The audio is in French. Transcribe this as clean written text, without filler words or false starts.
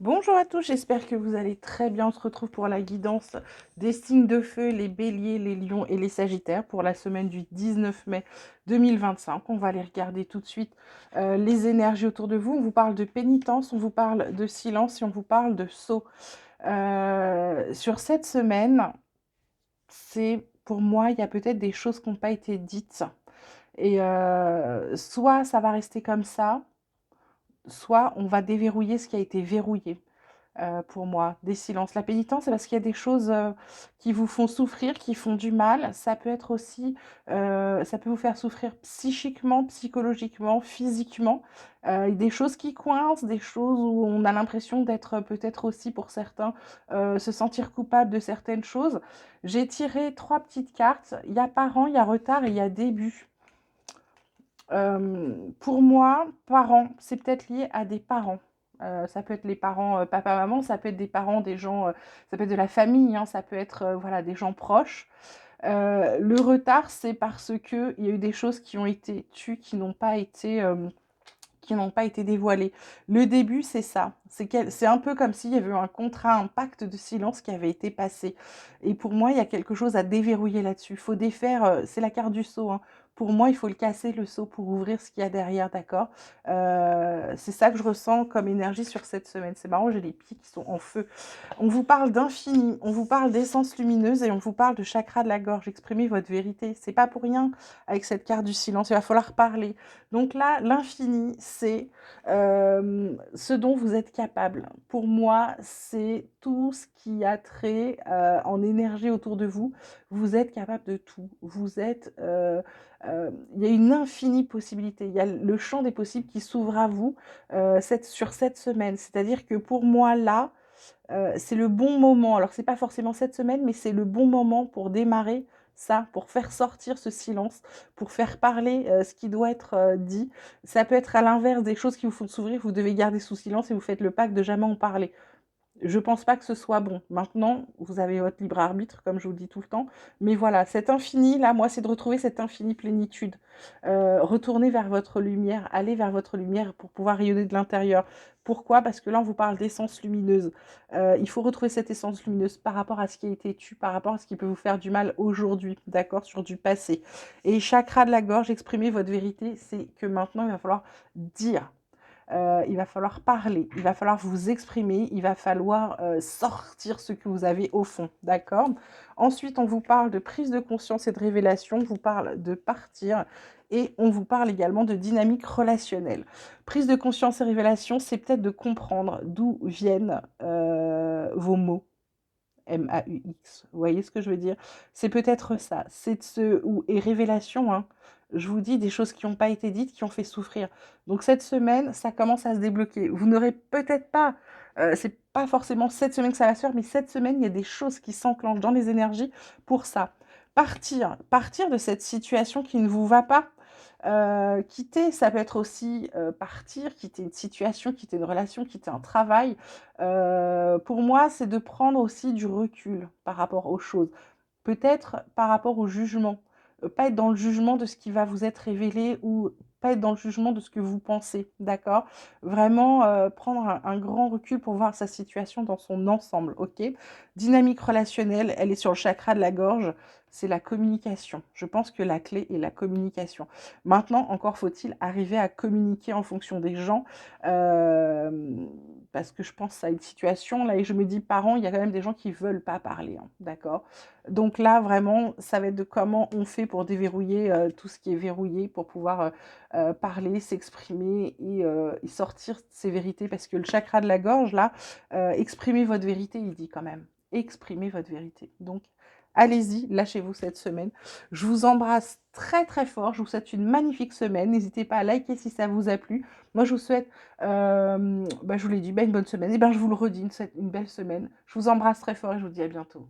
Bonjour à tous, j'espère que vous allez très bien. On se retrouve pour la guidance des signes de feu, les béliers, les lions et les sagittaires pour la semaine du 19 mai 2025. On va aller regarder tout de suite les énergies autour de vous. On vous parle de pénitence, on vous parle de silence et on vous parle de saut. Sur cette semaine, pour moi, il y a peut-être des choses qui n'ont pas été dites. Et soit ça va rester comme ça, soit on va déverrouiller ce qui a été verrouillé. Pour moi, des silences. La pénitence, c'est parce qu'il y a des choses qui vous font souffrir, qui font du mal. Ça peut être aussi, ça peut vous faire souffrir psychiquement, psychologiquement, physiquement. Des choses qui coincent, des choses où on a l'impression d'être peut-être aussi pour certains, se sentir coupable de certaines choses. J'ai tiré 3 petites cartes. Il y a parents, il y a retard et il y a début. Pour moi, parents, c'est peut-être lié à des parents. Ça peut être les parents, papa, maman, ça peut être des parents, des gens, ça peut être de la famille, hein, ça peut être voilà, des gens proches. Le retard, c'est parce qu'il y a eu des choses qui ont été tues, qui n'ont pas été dévoilées. Le début, c'est ça. C'est un peu comme s'il y avait eu un contrat, un pacte de silence qui avait été passé. Et pour moi, il y a quelque chose à déverrouiller là-dessus. Il faut défaire, c'est la carte du sceau, hein. Pour moi, il faut le casser, le seau, pour ouvrir ce qu'il y a derrière, d'accord. C'est ça que je ressens comme énergie sur cette semaine. C'est marrant, j'ai les pieds qui sont en feu. On vous parle d'infini, on vous parle d'essence lumineuse et on vous parle de chakra de la gorge. Exprimez votre vérité. C'est pas pour rien avec cette carte du silence. Il va falloir parler. Donc là, l'infini, c'est ce dont vous êtes capable. Pour moi, c'est tout ce qui a trait en énergie autour de vous. Vous êtes capable de tout. Il y a une infinie possibilité. Il y a le champ des possibles qui s'ouvre à vous sur cette semaine. C'est-à-dire que pour moi, là, c'est le bon moment. Alors, c'est pas forcément cette semaine, mais c'est le bon moment pour démarrer ça, pour faire sortir ce silence, pour faire parler ce qui doit être dit. Ça peut être à l'inverse des choses qui vous font s'ouvrir, vous devez garder sous silence et vous faites le pacte de jamais en parler. Je pense pas que ce soit bon. Maintenant, vous avez votre libre arbitre, comme je vous le dis tout le temps. Mais voilà, cet infini, là, moi, c'est de retrouver cette infinie plénitude. Retourner vers votre lumière, aller vers votre lumière pour pouvoir rayonner de l'intérieur. Pourquoi? Parce que là, on vous parle d'essence lumineuse. Il faut retrouver cette essence lumineuse par rapport à ce qui a été tué, par rapport à ce qui peut vous faire du mal aujourd'hui, d'accord, sur du passé. Et chakra de la gorge, exprimer votre vérité, c'est que maintenant, il va falloir dire. Il va falloir parler, il va falloir vous exprimer, il va falloir sortir ce que vous avez au fond, d'accord? Ensuite, on vous parle de prise de conscience et de révélation, on vous parle de partir et on vous parle également de dynamique relationnelle. Prise de conscience et révélation, c'est peut-être de comprendre d'où viennent vos mots. MAUX. Vous voyez ce que je veux dire? C'est peut-être ça. Et révélation, hein. Je vous dis des choses qui n'ont pas été dites, qui ont fait souffrir. Donc cette semaine, ça commence à se débloquer. Vous n'aurez peut-être pas, c'est pas forcément cette semaine que ça va se faire, mais cette semaine, il y a des choses qui s'enclenchent dans les énergies pour ça. Partir de cette situation qui ne vous va pas. Quitter, ça peut être aussi partir, quitter une situation, quitter une relation, quitter un travail. Pour moi, c'est de prendre aussi du recul par rapport aux choses. Peut-être par rapport au jugement. Pas être dans le jugement de ce qui va vous être révélé ou pas être dans le jugement de ce que vous pensez, d'accord? Vraiment prendre un grand recul pour voir sa situation dans son ensemble, ok? Dynamique relationnelle, elle est sur le chakra de la gorge, c'est la communication. Je pense que la clé est la communication. Maintenant, encore faut-il arriver à communiquer en fonction des gens, parce que je pense à une situation, là, et je me dis, parents, il y a quand même des gens qui veulent pas parler, hein, d'accord? Donc là, vraiment, ça va être de comment on fait pour déverrouiller tout ce qui est verrouillé, pour pouvoir parler, s'exprimer et sortir ses vérités. Parce que le chakra de la gorge, là, exprimez votre vérité, il dit quand même. Exprimez votre vérité. Donc, allez-y, lâchez-vous cette semaine. Je vous embrasse très très fort. Je vous souhaite une magnifique semaine. N'hésitez pas à liker si ça vous a plu. Moi, je vous souhaite, je vous l'ai dit, une bonne semaine. Et bien, je vous le redis, une belle semaine. Je vous embrasse très fort et je vous dis à bientôt.